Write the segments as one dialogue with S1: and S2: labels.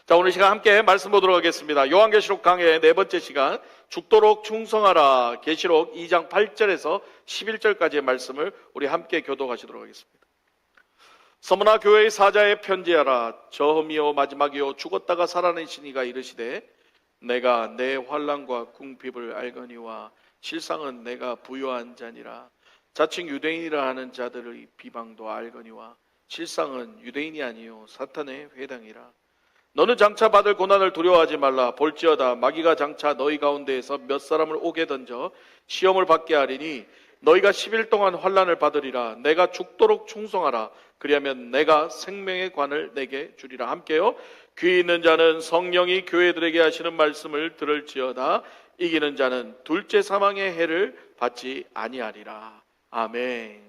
S1: 자, 오늘 시간 함께 말씀 보도록 하겠습니다. 요한계시록 강의 네 번째 시간, 죽도록 충성하라. 계시록 2장 8절에서 11절까지의 말씀을 우리 함께 교독하시도록 하겠습니다. 서머나 교회의 사자에 편지하라. 처음이요 마지막이요 죽었다가 살아내신 이가 이르시되 내가 내 환난과 궁핍을 알거니와 실상은 내가 부요한 자니라. 자칭 유대인이라 하는 자들의 비방도 알거니와 실상은 유대인이 아니요 사탄의 회당이라. 너는 장차 받을 고난을 두려워하지 말라. 볼지어다 마귀가 장차 너희 가운데에서 몇 사람을 오게 던져 시험을 받게 하리니 너희가 10일 동안 환난을 받으리라. 내가 죽도록 충성하라. 그리하면 내가 생명의 관을 내게 주리라. 함께요. 귀 있는 자는 성령이 교회들에게 하시는 말씀을 들을지어다. 이기는 자는 둘째 사망의 해를 받지 아니하리라. 아멘.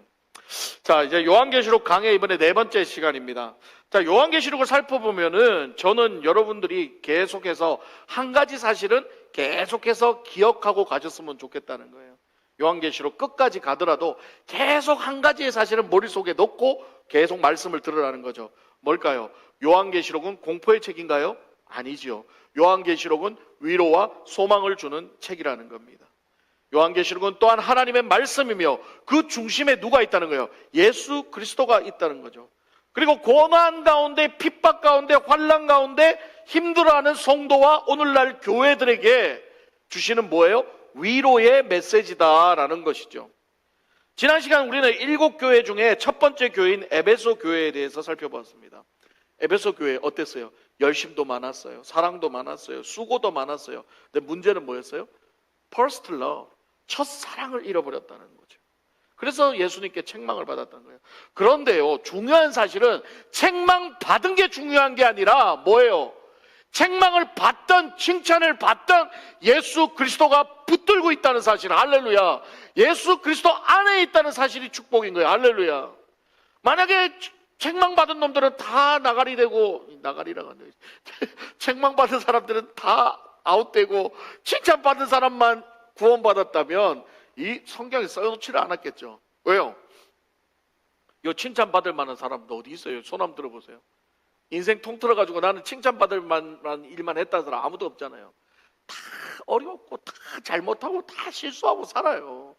S1: 자, 이제 요한계시록 강의 이번에 네 번째 시간입니다. 자, 요한계시록을 살펴보면은 저는 여러분들이 계속해서 한 가지 사실은 계속해서 기억하고 가셨으면 좋겠다는 거예요. 요한계시록 끝까지 가더라도 계속 한 가지의 사실은 머릿속에 넣고 계속 말씀을 들으라는 거죠. 뭘까요? 요한계시록은 공포의 책인가요? 아니지요. 요한계시록은 위로와 소망을 주는 책이라는 겁니다. 요한계시록은 또한 하나님의 말씀이며 그 중심에 누가 있다는 거예요? 예수 그리스도가 있다는 거죠. 그리고 고난 가운데, 핍박 가운데, 환난 가운데 힘들어하는 성도와 오늘날 교회들에게 주시는 뭐예요? 위로의 메시지다라는 것이죠. 지난 시간 우리는 7교회 중에 첫 번째 교회인 에베소 교회에 대해서 살펴보았습니다. 에베소 교회 어땠어요? 열심도 많았어요. 사랑도 많았어요. 수고도 많았어요. 근데 문제는 뭐였어요? First love, 첫 사랑을 잃어버렸다는 거죠. 그래서 예수님께 책망을 받았다는 거예요. 그런데요, 중요한 사실은 책망 받은 게 중요한 게 아니라 뭐예요? 책망을 받던, 칭찬을 받던 예수 그리스도가 붙들고 있다는 사실. 할렐루야. 예수 그리스도 안에 있다는 사실이 축복인 거예요. 할렐루야. 만약에 책망받은 놈들은 다 나가리 되고, 나가리라고 하는데 책망받은 사람들은 다 아웃되고 칭찬받은 사람만 구원받았다면 이 성경에 써놓지를 않았겠죠. 왜요? 이 칭찬받을 만한 사람도 어디 있어요? 손 한번 들어보세요. 인생 통틀어가지고 나는 칭찬받을 만한 일만 했다는 사람 아무도 없잖아요. 다 어렵고 다 잘못하고 다 실수하고 살아요.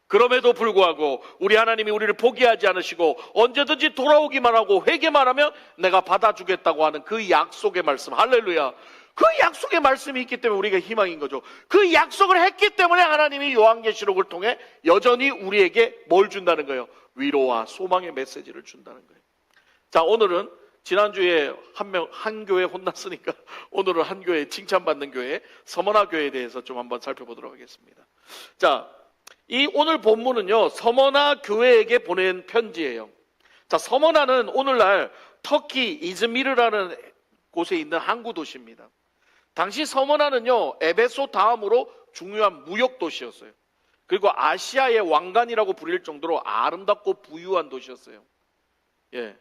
S1: 그럼에도 불구하고 우리 하나님이 우리를 포기하지 않으시고 언제든지 돌아오기만 하고 회개만 하면 내가 받아주겠다고 하는 그 약속의 말씀. 할렐루야. 그 약속의 말씀이 있기 때문에 우리가 희망인 거죠. 그 약속을 했기 때문에 하나님이 요한계시록을 통해 여전히 우리에게 뭘 준다는 거예요? 위로와 소망의 메시지를 준다는 거예요. 자, 오늘은 지난주에 한 교회 혼났으니까 오늘은 한 교회 칭찬받는 교회, 서머나 교회에 대해서 좀 한번 살펴보도록 하겠습니다. 자, 이 오늘 본문은요, 서머나 교회에게 보낸 편지예요. 자, 서머나는 오늘날 터키 이즈미르라는 곳에 있는 항구 도시입니다. 당시 서머나는요, 에베소 다음으로 중요한 무역 도시였어요. 그리고 아시아의 왕관이라고 불릴 정도로 아름답고 부유한 도시였어요. 예.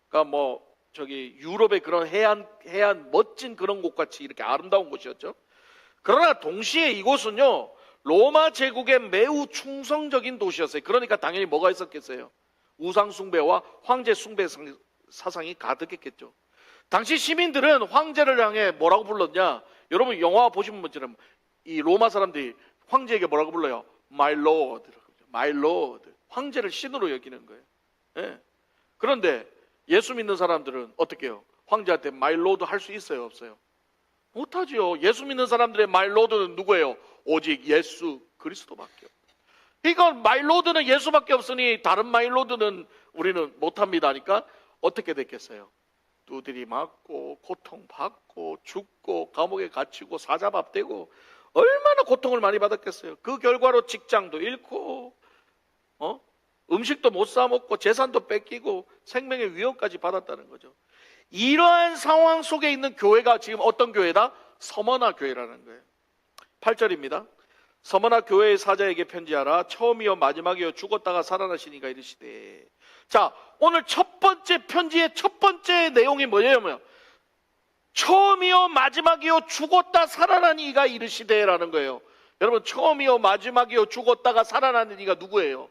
S1: 그러니까 유럽의 그런 해안 멋진 그런 곳 같이 이렇게 아름다운 곳이었죠. 그러나 동시에 이곳은요, 로마 제국에 매우 충성적인 도시였어요. 그러니까 당연히 뭐가 있었겠어요? 우상 숭배와 황제 숭배 사상이 가득했겠죠. 당시 시민들은 황제를 향해 뭐라고 불렀냐? 여러분 영화 보시면 뭐처럼 이 로마 사람들이 황제에게 뭐라고 불러요? My Lord, My Lord. 황제를 신으로 여기는 거예요. 예. 그런데 예수 믿는 사람들은 어떻게 해요? 황제한테 My Lord 할 수 있어요? 없어요? 못하죠. 예수 믿는 사람들의 My Lord는 누구예요? 오직 예수 그리스도밖에 없어요. 그러니까 My Lord는 예수밖에 없으니 다른 My Lord는 우리는 못합니다 하니까 어떻게 됐겠어요? 두드리 맞고 고통받고 죽고 감옥에 갇히고 사자밥되고 얼마나 고통을 많이 받았겠어요. 그 결과로 직장도 잃고 음식도 못 사 먹고 재산도 뺏기고 생명의 위협까지 받았다는 거죠. 이러한 상황 속에 있는 교회가 지금 어떤 교회다? 서머나 교회라는 거예요. 8절입니다. 서머나 교회의 사자에게 편지하라. 처음이요 마지막이요 죽었다가 살아나신 이가 이르시되. 자, 오늘 첫 번째 편지의 첫 번째 내용이 뭐냐면 처음이요 마지막이요 죽었다 살아난 이가 이르시되라는 거예요. 여러분 처음이요 마지막이요 죽었다가 살아나는 이가 누구예요?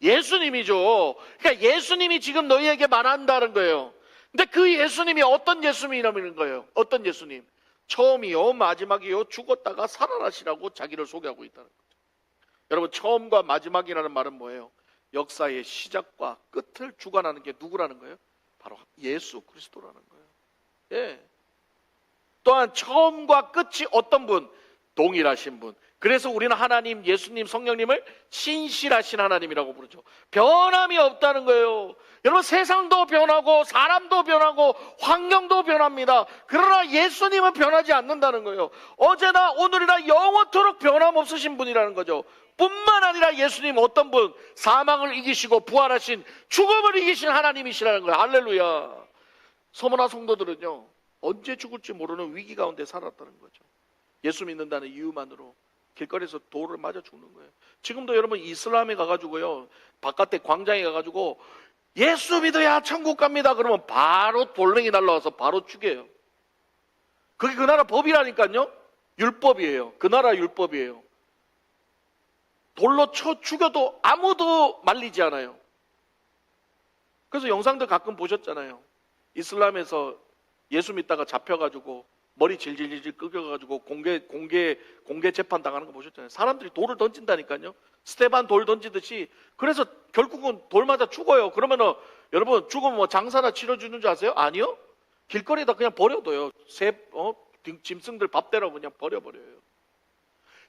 S1: 예수님이죠. 그러니까 예수님이 지금 너희에게 말한다는 거예요. 근데 그 예수님이 어떤 예수님이라는 거예요? 어떤 예수님? 처음이요 마지막이요 죽었다가 살아나시라고 자기를 소개하고 있다는 거죠. 여러분, 처음과 마지막이라는 말은 뭐예요? 역사의 시작과 끝을 주관하는 게 누구라는 거예요? 바로 예수 그리스도라는 거예요. 예. 또한 처음과 끝이 어떤 분? 동일하신 분. 그래서 우리는 하나님, 예수님, 성령님을 신실하신 하나님이라고 부르죠. 변함이 없다는 거예요. 여러분, 세상도 변하고 사람도 변하고 환경도 변합니다. 그러나 예수님은 변하지 않는다는 거예요. 어제나 오늘이나 영원토록 변함없으신 분이라는 거죠. 뿐만 아니라 예수님 어떤 분? 사망을 이기시고 부활하신, 죽음을 이기신 하나님이시라는 거예요. 할렐루야. 서머나 성도들은요, 언제 죽을지 모르는 위기 가운데 살았다는 거죠. 예수 믿는다는 이유만으로 길거리에서 돌을 맞아 죽는 거예요. 지금도 여러분 이슬람에 가가지고요, 바깥에 광장에 가가지고 예수 믿어야 천국 갑니다 그러면 바로 돌멩이 날라와서 바로 죽여요. 그게 그 나라 법이라니까요. 율법이에요. 그 나라 율법이에요. 돌로 쳐 죽여도 아무도 말리지 않아요. 그래서 영상들 가끔 보셨잖아요. 이슬람에서 예수 믿다가 잡혀가지고 머리 질질질질 끄겨가지고 공개 재판 당하는 거 보셨잖아요. 사람들이 돌을 던진다니까요. 스테반 돌 던지듯이. 그래서 결국은 돌 맞아 죽어요. 그러면은 여러분, 죽으면 뭐 장사나 치러주는 줄 아세요? 아니요. 길거리에다 그냥 버려둬요. 짐승들 밥대라고 그냥 버려버려요.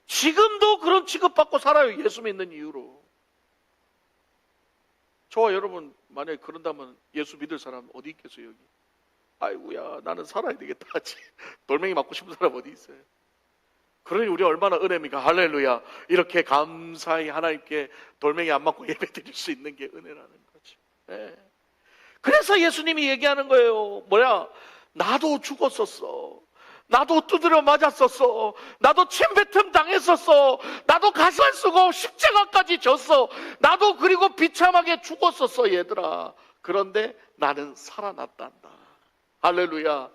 S1: 지금도 그런 취급받고 살아요. 예수 믿는 이유로. 저와 여러분 만약에 그런다면 예수 믿을 사람 어디 있겠어요? 여기. 아이고야, 나는 살아야 되겠다 하지. 돌멩이 맞고 싶은 사람 어디 있어요? 그러니 우리 얼마나 은혜입니까? 할렐루야. 이렇게 감사히 하나님께 돌멩이 안 맞고 예배 드릴 수 있는 게 은혜라는 거죠. 네. 그래서 예수님이 얘기하는 거예요. 뭐야? 나도 죽었었어. 나도 두드려 맞았었어. 나도 침뱉음 당했었어. 나도 가살 쓰고 십자가까지 졌어. 나도 그리고 비참하게 죽었었어, 얘들아. 그런데 나는 살아났단다. 할렐루야.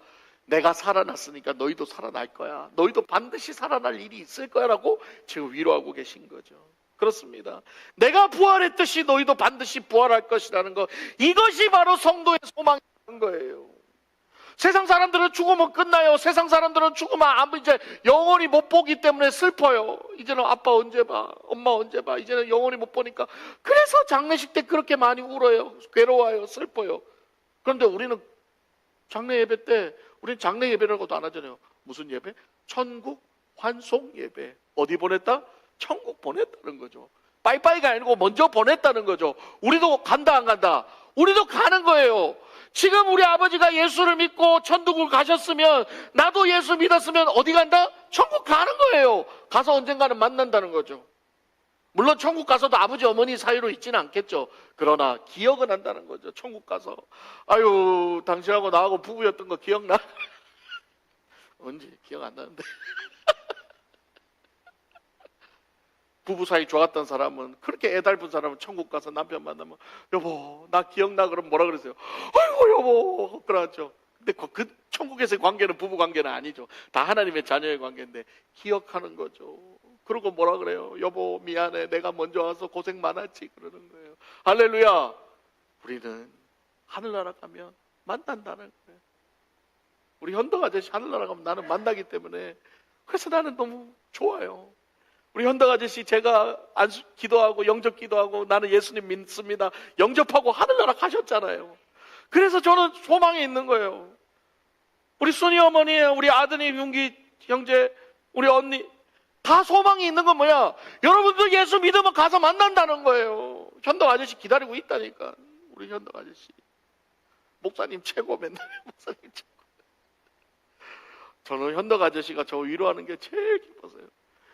S1: 내가 살아났으니까 너희도 살아날 거야. 너희도 반드시 살아날 일이 있을 거야 라고 지금 위로하고 계신 거죠. 그렇습니다. 내가 부활했듯이 너희도 반드시 부활할 것이라는 거, 이것이 바로 성도의 소망이라는 거예요. 세상 사람들은 죽으면 끝나요. 세상 사람들은 죽으면 이제 영원히 못 보기 때문에 슬퍼요. 이제는 아빠 언제 봐, 엄마 언제 봐, 이제는 영원히 못 보니까. 그래서 장례식 때 그렇게 많이 울어요. 괴로워요. 슬퍼요. 그런데 우리는 장례 예배 때, 우리는 장례 예배라고도 안 하잖아요. 무슨 예배? 천국 환송 예배. 어디 보냈다? 천국 보냈다는 거죠. 빠이빠이가 아니고 먼저 보냈다는 거죠. 우리도 간다 안 간다? 우리도 가는 거예요. 지금 우리 아버지가 예수를 믿고 천국을 가셨으면, 나도 예수 믿었으면 어디 간다? 천국 가는 거예요. 가서 언젠가는 만난다는 거죠. 물론 천국 가서도 아버지 어머니 사이로 있지는 않겠죠. 그러나 기억은 한다는 거죠. 천국 가서 아유, 당신하고 나하고 부부였던 거 기억나? 언제? 기억 안 나는데. 부부 사이 좋았던 사람은, 그렇게 애달픈 사람은 천국 가서 남편 만나면 여보 나 기억나? 그러면 뭐라 그러세요? 아이고 여보 그러죠. 근데 그 천국에서의 관계는 부부 관계는 아니죠. 다 하나님의 자녀의 관계인데 기억하는 거죠. 그러고 뭐라 그래요? 여보 미안해, 내가 먼저 와서 고생 많았지, 그러는 거예요. 할렐루야. 우리는 하늘나라 가면 만난다는 거예요. 우리 현덕 아저씨 하늘나라 가면 나는 만나기 때문에, 그래서 나는 너무 좋아요. 우리 현덕 아저씨 제가 기도하고 영접 기도하고 나는 예수님 믿습니다 영접하고 하늘나라 가셨잖아요. 그래서 저는 소망이 있는 거예요. 우리 순이 어머니, 우리 아드님 윤기 형제, 우리 언니 다 소망이 있는 건 뭐야? 여러분도 예수 믿으면 가서 만난다는 거예요. 현덕 아저씨 기다리고 있다니까. 우리 현덕 아저씨 목사님 최고, 맨날 목사님 최고. 저는 현덕 아저씨가 저 위로하는 게 제일 기뻐서요.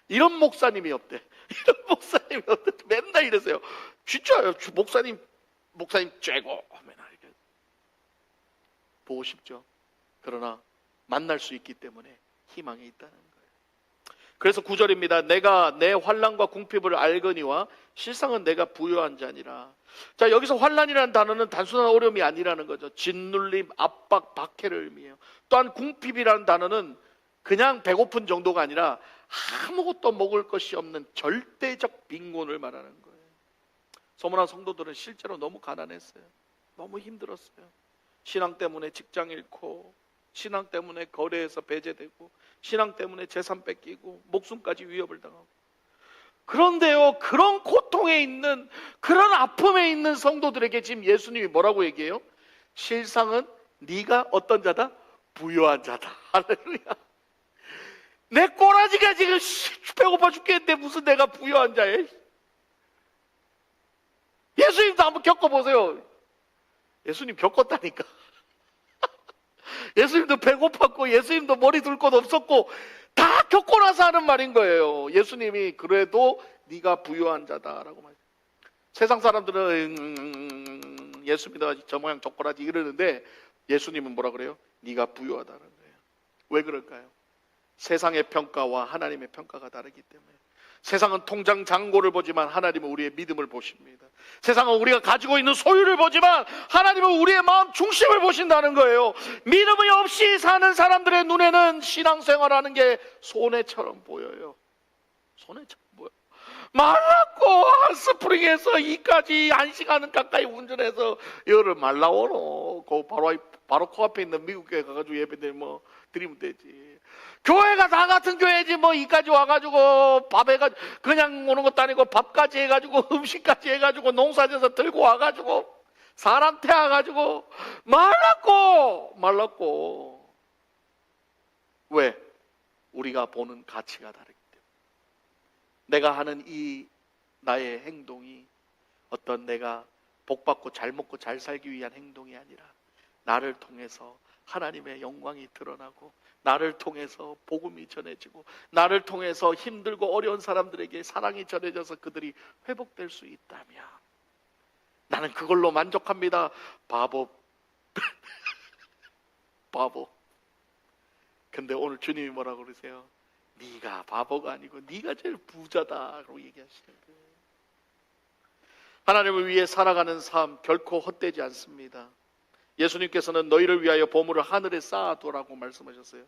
S1: 이런 목사님이 없대. 이런 목사님이 없대. 맨날 이러세요. 진짜요. 목사님 최고. 맨날 이렇게 보고 싶죠. 그러나 만날 수 있기 때문에 희망이 있다는 거예요. 그래서 9절입니다. 내가 내 환난과 궁핍을 알거니와 실상은 내가 부요한 자니라. 자, 여기서 환난이라는 단어는 단순한 어려움이 아니라는 거죠. 짓눌림, 압박, 박해를 의미해요. 또한 궁핍이라는 단어는 그냥 배고픈 정도가 아니라 아무것도 먹을 것이 없는 절대적 빈곤을 말하는 거예요. 소문난 성도들은 실제로 너무 가난했어요. 너무 힘들었어요. 신앙 때문에 직장 잃고, 신앙 때문에 거래에서 배제되고, 신앙 때문에 재산 뺏기고, 목숨까지 위협을 당하고. 그런데요, 그런 고통에 있는, 그런 아픔에 있는 성도들에게 지금 예수님이 뭐라고 얘기해요? 실상은 네가 어떤 자다? 부유한 자다. 할렐루야. 내 꼬라지가 지금 배고파 죽겠는데 무슨 내가 부유한 자예? 예수님도 한번 겪어보세요. 예수님 겪었다니까. 예수님도 배고팠고, 예수님도 머리 둘 곳 없었고, 다 겪고 나서 하는 말인 거예요. 예수님이 그래도 네가 부유한 자다라고 말해요. 세상 사람들은 예수 믿어 저 모양 저 꼬라지 이러는데, 예수님은 뭐라 그래요? 네가 부유하다는 거예요. 왜 그럴까요? 세상의 평가와 하나님의 평가가 다르기 때문에. 세상은 통장 잔고를 보지만 하나님은 우리의 믿음을 보십니다. 세상은 우리가 가지고 있는 소유를 보지만 하나님은 우리의 마음 중심을 보신다는 거예요. 믿음이 없이 사는 사람들의 눈에는 신앙생활하는 게 손해처럼 보여요. 손해처럼 보여요. 말랐고 스프링에서 이까지 1시간 가까이 운전해서 열을 말라오노. 바로 코앞에 있는 미국 교회 가가지고 예배드리면 뭐 드리면 되지. 교회가 다 같은 교회지 뭐 이까지 와가지고 밥 해가지고 그냥 오는 것도 아니고 밥까지 해가지고 음식까지 해가지고 농사져서 들고 와가지고 사람 태워가지고 말랐고. 왜? 우리가 보는 가치가 다르기 때문에. 내가 하는 이 나의 행동이 어떤 내가 복받고 잘 먹고 잘 살기 위한 행동이 아니라 나를 통해서 하나님의 영광이 드러나고, 나를 통해서 복음이 전해지고, 나를 통해서 힘들고 어려운 사람들에게 사랑이 전해져서 그들이 회복될 수 있다면 나는 그걸로 만족합니다. 바보. 바보. 근데 오늘 주님이 뭐라고 그러세요? 네가 바보가 아니고 네가 제일 부자다라고 얘기하시는 거예요. 하나님을 위해 살아가는 삶 결코 헛되지 않습니다. 예수님께서는 너희를 위하여 보물을 하늘에 쌓아두라고 말씀하셨어요.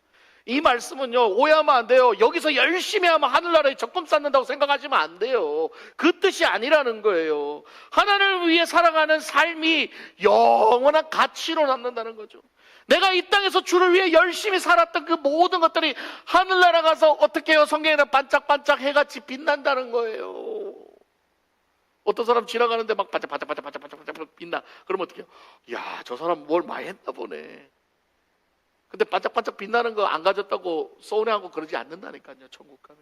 S1: 이 말씀은요, 오해하면 안 돼요. 여기서 열심히 하면 하늘나라에 적금 쌓는다고 생각하시면 안 돼요. 그 뜻이 아니라는 거예요. 하나님을 위해 살아가는 삶이 영원한 가치로 남는다는 거죠. 내가 이 땅에서 주를 위해 열심히 살았던 그 모든 것들이 하늘나라 가서 어떻게 해요? 성경에는 반짝반짝 해같이 빛난다는 거예요. 어떤 사람 지나가는데 막 반짝반짝 빛나. 그러면 어떻게 해요? 야, 저 사람 뭘 많이 했나 보네. 근데 반짝반짝 빛나는 거 안 가졌다고 서운해하고 그러지 않는다니까요, 천국 가면.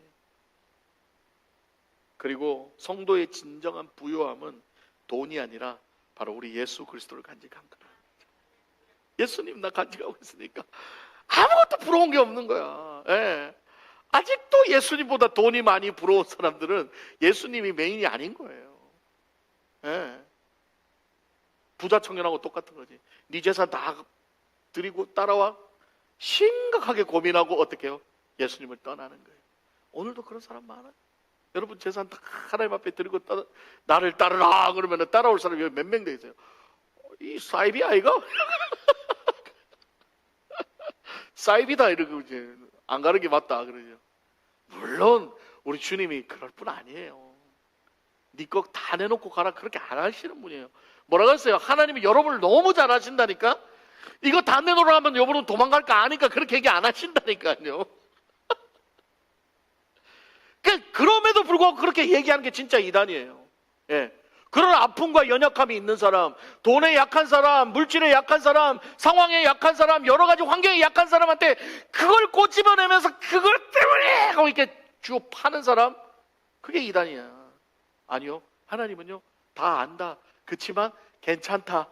S1: 그리고 성도의 진정한 부요함은 돈이 아니라 바로 우리 예수 그리스도를 간직한 거라. 예수님 나 간직하고 있으니까 아무것도 부러운 게 없는 거야. 예. 아직도 예수님보다 돈이 많이 부러운 사람들은 예수님이 메인이 아닌 거예요. 예. 부자 청년하고 똑같은 거지. 네 재산 다 드리고 따라와. 심각하게 고민하고 어떻게 해요? 예수님을 떠나는 거예요. 오늘도 그런 사람 많아요. 여러분 재산 다 하나님 앞에 드리고 나를 따르라 그러면 따라올 사람이 몇 명 되겠어요? 이 사이비 아이가? 사이비다 이러고 이제 안 가는 게 맞다 그러죠. 물론 우리 주님이 그럴 뿐 아니에요. 네 거 다 내놓고 가라 그렇게 안 하시는 분이에요. 뭐라고 했어요? 하나님이 여러분을 너무 잘 하신다니까? 이거 다 내놓으라 하면 여러분은 도망갈까 아니까 그렇게 얘기 안 하신다니까요. 그럼에도 불구하고 그렇게 얘기하는 게 진짜 이단이에요. 예. 그런 아픔과 연약함이 있는 사람, 돈에 약한 사람, 물질에 약한 사람, 상황에 약한 사람, 여러 가지 환경에 약한 사람한테 그걸 꼬집어내면서 그걸 때문에 하고 이렇게 주워 파는 사람, 그게 이단이야. 아니요. 하나님은요, 다 안다. 그렇지만 괜찮다,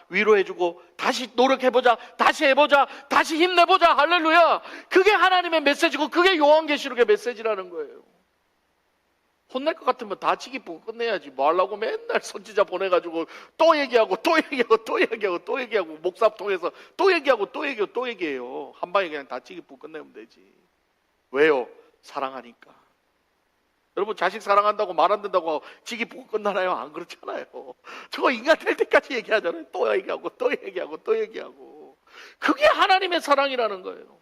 S1: 위로해주고 다시 노력해보자, 다시 해보자, 다시 힘내보자. 할렐루야. 그게 하나님의 메시지고 그게 요한계시록의 메시지라는 거예요. 혼낼 것 같으면 다치기 보고 끝내야지. 뭐 하려고 맨날 선지자 보내가지고 또 얘기하고 목사 통해서 또 얘기해요. 한 방에 그냥 다치기 보고 끝내면 되지. 왜요? 사랑하니까. 여러분 자식 사랑한다고 말 안 된다고 지기 보고 끝나나요? 안 그렇잖아요. 저거 인간 될 때까지 얘기하잖아요. 또 얘기하고. 그게 하나님의 사랑이라는 거예요.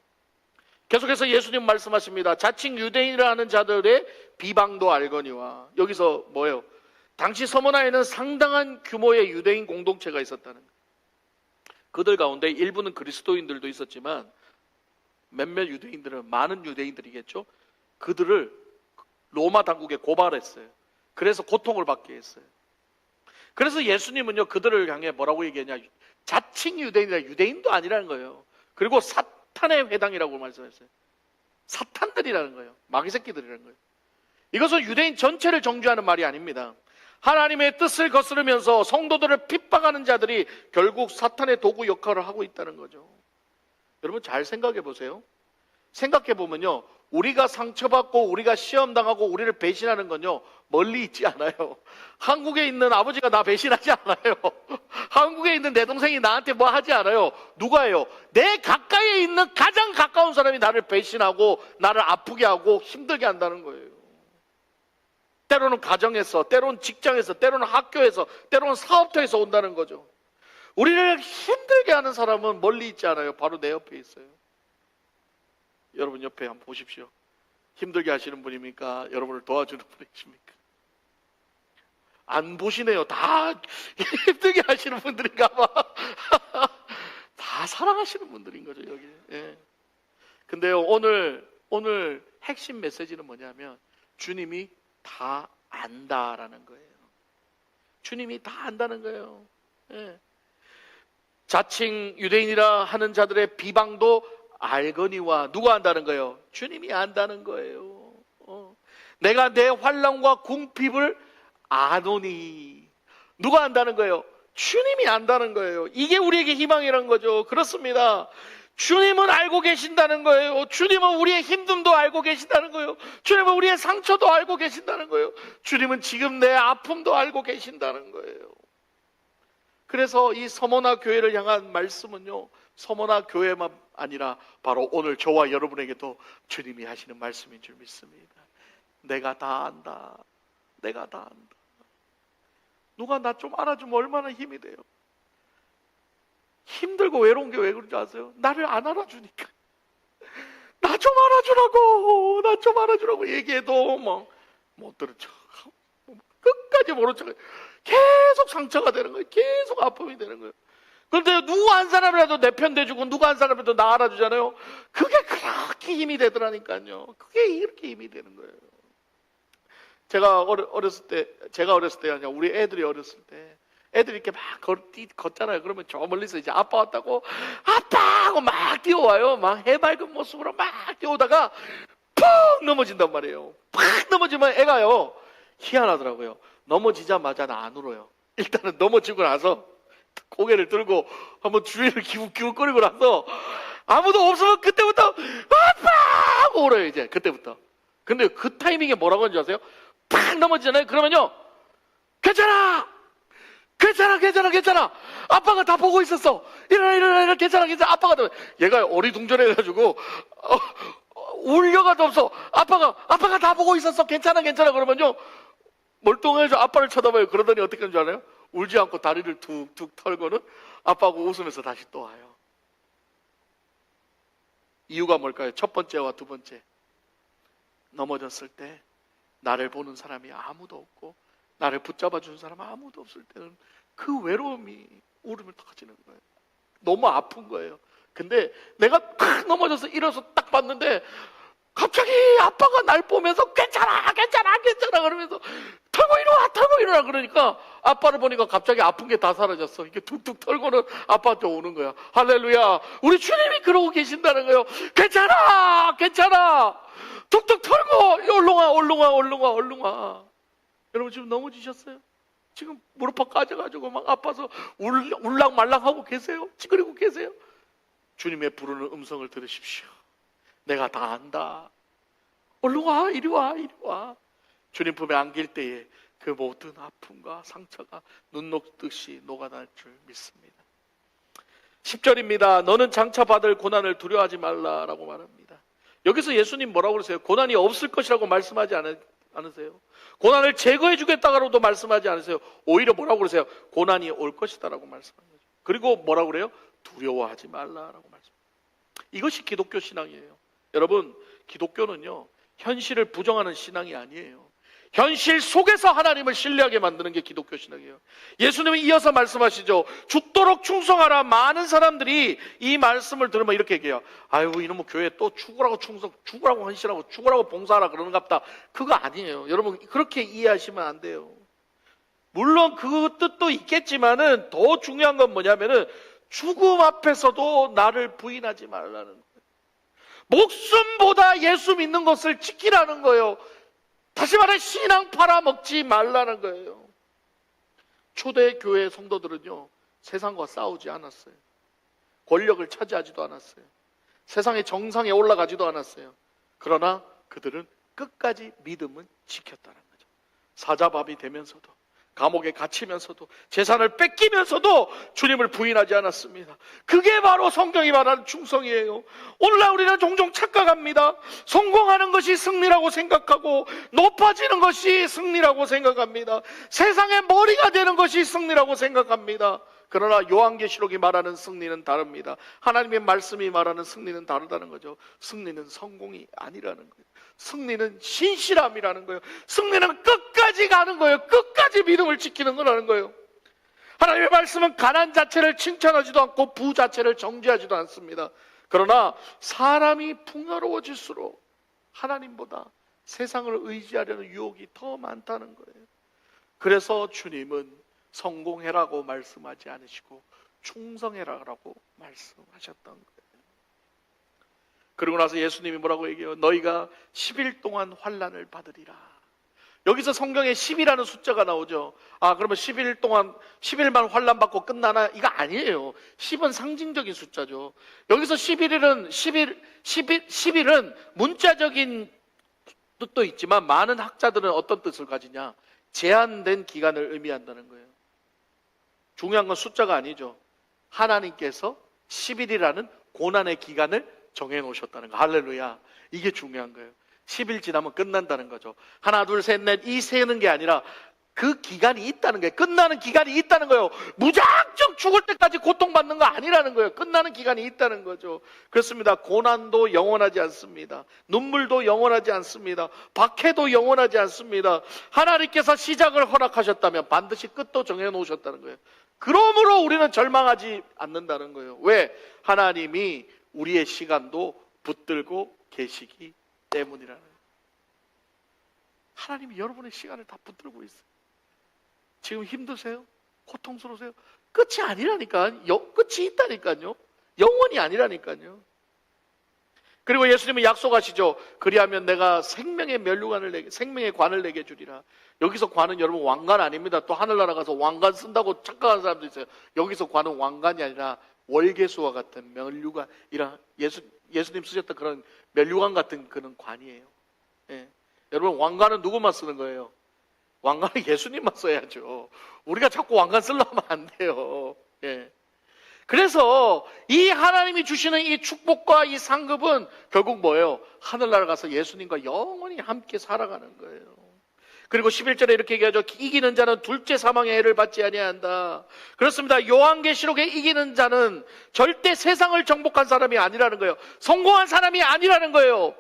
S1: 계속해서 예수님 말씀하십니다. 자칭 유대인이라는 자들의 비방도 알거니와. 여기서 뭐예요? 당시 서머나에는 상당한 규모의 유대인 공동체가 있었다는 거예요. 그들 가운데 일부는 그리스도인들도 있었지만 몇몇 유대인들은, 많은 유대인들이겠죠, 그들을 로마 당국에 고발했어요. 그래서 고통을 받게 했어요. 그래서 예수님은요, 그들을 향해 뭐라고 얘기했냐, 자칭 유대인이라 유대인도 아니라는 거예요. 그리고 사탄의 회당이라고 말씀했어요. 사탄들이라는 거예요. 마귀 새끼들이라는 거예요. 이것은 유대인 전체를 정죄하는 말이 아닙니다. 하나님의 뜻을 거스르면서 성도들을 핍박하는 자들이 결국 사탄의 도구 역할을 하고 있다는 거죠. 여러분 잘 생각해 보세요. 생각해 보면요, 우리가 상처받고 우리가 시험당하고 우리를 배신하는 건요, 멀리 있지 않아요. 한국에 있는 아버지가 나 배신하지 않아요. 한국에 있는 내 동생이 나한테 뭐 하지 않아요. 누가요? 내 가까이에 있는 가장 가까운 사람이 나를 배신하고 나를 아프게 하고 힘들게 한다는 거예요. 때로는 가정에서, 때로는 직장에서, 때로는 학교에서, 때로는 사업터에서 온다는 거죠. 우리를 힘들게 하는 사람은 멀리 있지 않아요. 바로 내 옆에 있어요. 여러분 옆에 한번 보십시오. 힘들게 하시는 분입니까? 여러분을 도와주는 분이십니까? 안 보시네요. 다 힘들게 하시는 분들인가 봐. 다 사랑하시는 분들인 거죠, 여기. 예. 근데요, 오늘 핵심 메시지는 뭐냐면 주님이 다 안다라는 거예요. 주님이 다 안다는 거예요. 예. 자칭 유대인이라 하는 자들의 비방도 알거니와, 누가 안다는 거예요? 주님이 안다는 거예요. 내가 내 환난과 궁핍을 아노니, 누가 안다는 거예요? 주님이 안다는 거예요. 이게 우리에게 희망이라는 거죠. 그렇습니다. 주님은 알고 계신다는 거예요. 주님은 우리의 힘듦도 알고 계신다는 거예요. 주님은 우리의 상처도 알고 계신다는 거예요. 주님은 지금 내 아픔도 알고 계신다는 거예요. 그래서 이 서머나 교회를 향한 말씀은요, 서머나 교회만 아니라 바로 오늘 저와 여러분에게도 주님이 하시는 말씀인 줄 믿습니다. 내가 다 안다. 내가 다 안다. 누가 나 좀 알아주면 얼마나 힘이 돼요. 힘들고 외로운 게 왜 그런지 아세요? 나를 안 알아주니까. 나 좀 알아주라고, 나 좀 알아주라고 얘기해도 못 들은 척, 끝까지 모른 척, 계속 상처가 되는 거예요. 계속 아픔이 되는 거예요. 그런데 누구 한 사람이라도 내 편 대주고 누구 한 사람이라도 나 알아주잖아요. 그게 그렇게 힘이 되더라니까요. 그게 이렇게 힘이 되는 거예요. 제가 어렸을 때 아니라 우리 애들이 어렸을 때, 애들이 이렇게 막 걷잖아요. 그러면 저 멀리서 이제 아빠 왔다고, 아빠! 하고 막 뛰어와요. 막 해맑은 모습으로 막 뛰어오다가 푹 넘어진단 말이에요. 팍 넘어지면 애가요, 희한하더라고요. 넘어지자마자 나 안 울어요. 일단은 넘어지고 나서 고개를 들고 한번 주위를 기웃기웃거리고 나서 아무도 없으면 그때부터 아빠! 하고 울어요, 이제. 그때부터. 근데 그 타이밍에 뭐라고 하는지 아세요? 팍 넘어지잖아요. 그러면요, 괜찮아! 괜찮아, 괜찮아, 괜찮아. 아빠가 다 보고 있었어. 일어나, 괜찮아, 괜찮아. 아빠가 다, 얘가 어리둥절해가지고, 울려가도 없어. 아빠가 다 보고 있었어. 괜찮아, 괜찮아. 그러면요, 멀뚱해서 아빠를 쳐다봐요. 그러더니 어떻게 하는 줄 알아요? 울지 않고 다리를 툭툭 털고는 아빠하고 웃으면서 다시 또 와요. 이유가 뭘까요? 첫 번째와 두 번째. 넘어졌을 때 나를 보는 사람이 아무도 없고 나를 붙잡아 주는 사람 아무도 없을 때는 그 외로움이 울음을 터지는 거예요. 너무 아픈 거예요. 근데 내가 탁 넘어져서 일어서 딱 봤는데 갑자기 아빠가 날 보면서 괜찮아, 괜찮아, 괜찮아 그러면서 털고 일어나 그러니까 아빠를 보니까 갑자기 아픈 게 다 사라졌어. 이렇게 툭툭 털고는 아빠한테 오는 거야. 할렐루야. 우리 주님이 그러고 계신다는 거예요. 괜찮아, 괜찮아. 툭툭 털고 얼른 와. 여러분 지금 넘어지셨어요? 지금 무릎팍 까져가지고 막 아파서 울랑말랑하고 계세요? 찌그리고 계세요? 주님의 부르는 음성을 들으십시오. 내가 다 안다. 얼른 와, 이리 와. 주님 품에 안길 때에 그 모든 아픔과 상처가 눈 녹듯이 녹아날 줄 믿습니다. 10절입니다. 너는 장차 받을 고난을 두려워하지 말라라고 말합니다. 여기서 예수님 뭐라고 그러세요? 고난이 없을 것이라고 말씀하지 않으세요? 고난을 제거해 주겠다고도 말씀하지 않으세요? 오히려 뭐라고 그러세요? 고난이 올 것이다라고 말씀하는 거죠. 그리고 뭐라고 그래요? 두려워하지 말라라고 말씀합니다. 이것이 기독교 신앙이에요. 여러분, 기독교는요, 현실을 부정하는 신앙이 아니에요. 현실 속에서 하나님을 신뢰하게 만드는 게 기독교 신앙이에요. 예수님은 이어서 말씀하시죠. 죽도록 충성하라. 많은 사람들이 이 말씀을 들으면 이렇게 얘기해요. 아유, 이놈의 교회 또 죽으라고 죽으라고 헌신하고 죽으라고 봉사하라 그러는갑다. 그거 아니에요. 여러분, 그렇게 이해하시면 안 돼요. 물론 그 뜻도 있겠지만은 더 중요한 건 뭐냐면은 죽음 앞에서도 나를 부인하지 말라는 거예요. 목숨보다 예수 믿는 것을 지키라는 거예요. 다시 말해 신앙 팔아먹지 말라는 거예요. 초대 교회 성도들은요, 세상과 싸우지 않았어요. 권력을 차지하지도 않았어요. 세상의 정상에 올라가지도 않았어요. 그러나 그들은 끝까지 믿음은 지켰다는 거죠. 사자밥이 되면서도, 감옥에 갇히면서도, 재산을 뺏기면서도 주님을 부인하지 않았습니다. 그게 바로 성경이 말하는 충성이에요. 오늘날 우리는 종종 착각합니다. 성공하는 것이 승리라고 생각하고 높아지는 것이 승리라고 생각합니다. 세상의 머리가 되는 것이 승리라고 생각합니다. 그러나 요한계시록이 말하는 승리는 다릅니다. 하나님의 말씀이 말하는 승리는 다르다는 거죠. 승리는 성공이 아니라는 거예요. 승리는 신실함이라는 거예요. 승리는 끝까지 가는 거예요. 끝까지 믿음을 지키는 거라는 거예요. 하나님의 말씀은 가난 자체를 칭찬하지도 않고 부 자체를 정죄하지도 않습니다. 그러나 사람이 풍요로워질수록 하나님보다 세상을 의지하려는 유혹이 더 많다는 거예요. 그래서 주님은 성공해라고 말씀하지 않으시고 충성해라라고 말씀하셨던 거예요. 그러고 나서 예수님이 뭐라고 얘기해요? 너희가 10일 동안 환난을 받으리라. 여기서 성경에 10이라는 숫자가 나오죠. 아, 그러면 10일 동안 10일만 환난 받고 끝나나? 이거 아니에요. 10은 상징적인 숫자죠. 여기서 10일은 문자적인 뜻도 있지만 많은 학자들은 어떤 뜻을 가지냐? 제한된 기간을 의미한다는 거예요. 중요한 건 숫자가 아니죠. 하나님께서 10일이라는 고난의 기간을 정해놓으셨다는 거. 할렐루야. 이게 중요한 거예요. 10일 지나면 끝난다는 거죠. 하나, 둘, 셋, 넷, 이 세는 게 아니라 그 기간이 있다는 거예요. 끝나는 기간이 있다는 거예요. 무작정 죽을 때까지 고통받는 거 아니라는 거예요. 끝나는 기간이 있다는 거죠. 그렇습니다. 고난도 영원하지 않습니다. 눈물도 영원하지 않습니다. 박해도 영원하지 않습니다. 하나님께서 시작을 허락하셨다면 반드시 끝도 정해놓으셨다는 거예요. 그러므로 우리는 절망하지 않는다는 거예요. 왜? 하나님이 우리의 시간도 붙들고 계시기 때문이라는 거예요. 하나님이 여러분의 시간을 다 붙들고 있어요. 지금 힘드세요? 고통스러우세요? 끝이 아니라니까. 끝이 있다니까요. 영원이 아니라니까요. 그리고 예수님은 약속하시죠. 그리하면 내가 생명의 관을 내게 주리라. 여기서 관은 여러분 왕관 아닙니다. 또 하늘나라 가서 왕관 쓴다고 착각하는 사람도 있어요. 여기서 관은 왕관이 아니라 월계수와 같은 면류관이라 예수님 쓰셨던 그런 면류관 같은 그런 관이에요. 예. 여러분 왕관은 누구만 쓰는 거예요? 왕관은 예수님만 써야죠. 우리가 자꾸 왕관 쓰려면 안 돼요. 예. 그래서 이 하나님이 주시는 이 축복과 이 상급은 결국 뭐예요? 하늘나라 가서 예수님과 영원히 함께 살아가는 거예요. 그리고 11절에 이렇게 얘기하죠. 이기는 자는 둘째 사망의 해를 받지 아니한다. 그렇습니다. 요한계시록에 이기는 자는 절대 세상을 정복한 사람이 아니라는 거예요. 성공한 사람이 아니라는 거예요.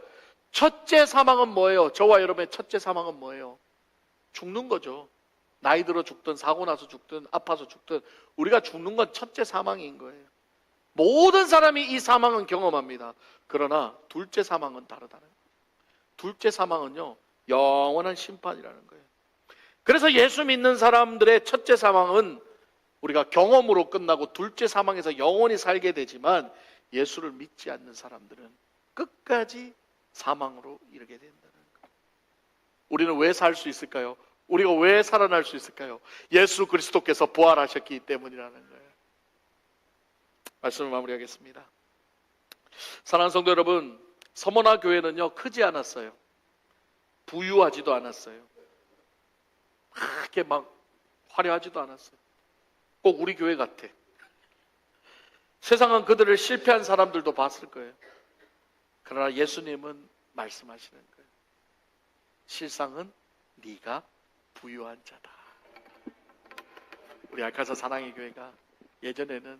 S1: 첫째 사망은 뭐예요? 저와 여러분의 첫째 사망은 뭐예요? 죽는 거죠. 나이 들어 죽든 사고 나서 죽든 아파서 죽든 우리가 죽는 건 첫째 사망인 거예요. 모든 사람이 이 사망은 경험합니다. 그러나 둘째 사망은 다르다는 거예요. 둘째 사망은요, 영원한 심판이라는 거예요. 그래서 예수 믿는 사람들의 첫째 사망은 우리가 경험으로 끝나고 둘째 사망에서 영원히 살게 되지만 예수를 믿지 않는 사람들은 끝까지 사망으로 이르게 된다는 거예요. 우리는 왜 살 수 있을까요? 우리가 왜 살아날 수 있을까요? 예수 그리스도께서 부활하셨기 때문이라는 거예요. 말씀을 마무리하겠습니다. 사랑하는 성도 여러분, 서머나 교회는요 크지 않았어요. 부유하지도 않았어요. 그렇게 막 화려하지도 않았어요. 꼭 우리 교회 같아. 세상은 그들을 실패한 사람들도 봤을 거예요. 그러나 예수님은 말씀하시는 거예요. 실상은 네가 부유한 자다. 우리 알카사 사랑의 교회가 예전에는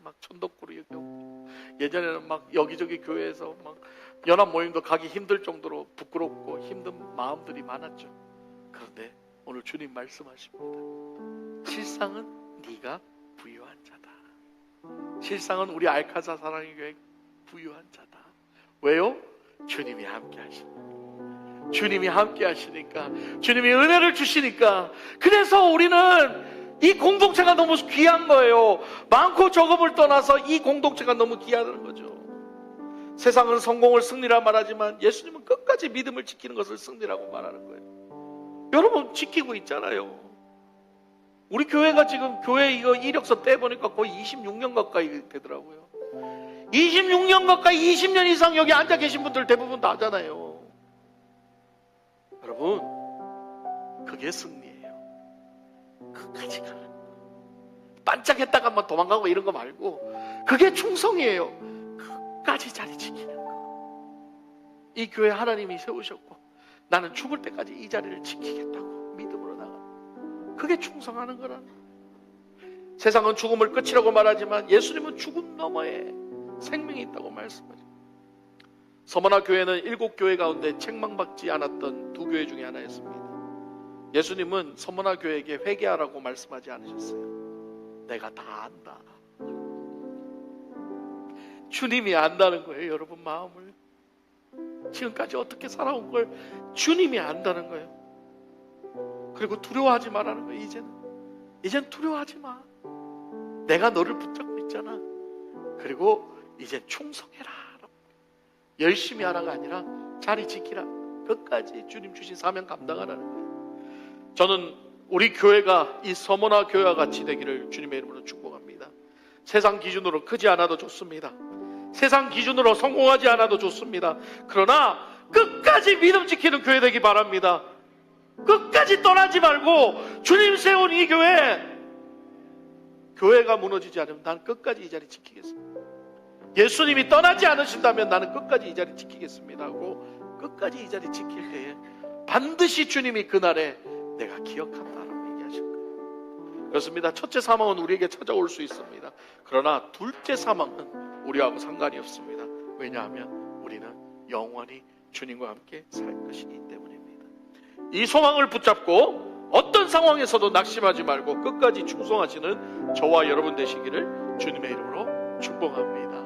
S1: 막 천덕꾸러기였고, 예전에는 막 여기저기 교회에서 막 연합 모임도 가기 힘들 정도로 부끄럽고 힘든 마음들이 많았죠. 그런데 오늘 주님 말씀하십니다. 실상은 네가 부유한 자다. 실상은 우리 알카사 사랑의 교회 부유한 자다. 왜요? 주님이 함께 하시니까. 주님이 함께 하시니까, 주님이 은혜를 주시니까. 그래서 우리는 이 공동체가 너무 귀한 거예요. 많고 적음을 떠나서 이 공동체가 너무 귀하다는 거죠. 세상은 성공을 승리라 말하지만 예수님은 끝까지 믿음을 지키는 것을 승리라고 말하는 거예요. 여러분 지키고 있잖아요. 우리 교회가 지금 교회 이거 이력서 떼보니까 거의 26년 가까이 되더라고요. 26년 가까이 20년 이상 여기 앉아 계신 분들 대부분 다 아잖아요. 여러분, 그게 승리예요. 끝까지 가는 거. 반짝했다가 한번 도망가고 이런 거 말고, 그게 충성이에요. 끝까지 자리 지키는 거. 이 교회 하나님이 세우셨고 나는 죽을 때까지 이 자리를 지키겠다고 믿음으로 나가. 그게 충성하는 거라는 거예요. 세상은 죽음을 끝이라고 말하지만 예수님은 죽음 너머에 생명이 있다고 말씀하죠. 서머나 교회는 7교회 가운데 책망받지 않았던 2교회 중에 하나였습니다. 예수님은 서머나 교회에게 회개하라고 말씀하지 않으셨어요. 내가 다 안다. 주님이 안다는 거예요. 여러분 마음을. 지금까지 어떻게 살아온 걸 주님이 안다는 거예요. 그리고 두려워하지 말라는 거예요. 이젠 두려워하지 마. 내가 너를 붙잡고 있잖아. 그리고 이제 충성해라. 열심히 하라가 아니라 자리 지키라. 끝까지 주님 주신 사명 감당하라는 거예요. 저는 우리 교회가 이 서머나 교회와 같이 되기를 주님의 이름으로 축복합니다. 세상 기준으로 크지 않아도 좋습니다. 세상 기준으로 성공하지 않아도 좋습니다. 그러나 끝까지 믿음 지키는 교회 되기 바랍니다. 끝까지 떠나지 말고 주님 세운 이 교회가 무너지지 않으면 난 끝까지 이 자리 지키겠습니다. 예수님이 떠나지 않으신다면 나는 끝까지 이 자리 지키겠습니다 하고 끝까지 이 자리 지킬 때에 반드시 주님이 그날에 내가 기억한다라고 얘기하실 거예요. 그렇습니다. 첫째 사망은 우리에게 찾아올 수 있습니다. 그러나 둘째 사망은 우리하고 상관이 없습니다. 왜냐하면 우리는 영원히 주님과 함께 살 것이기 때문입니다. 이 소망을 붙잡고 어떤 상황에서도 낙심하지 말고 끝까지 충성하시는 저와 여러분 되시기를 주님의 이름으로 축복합니다.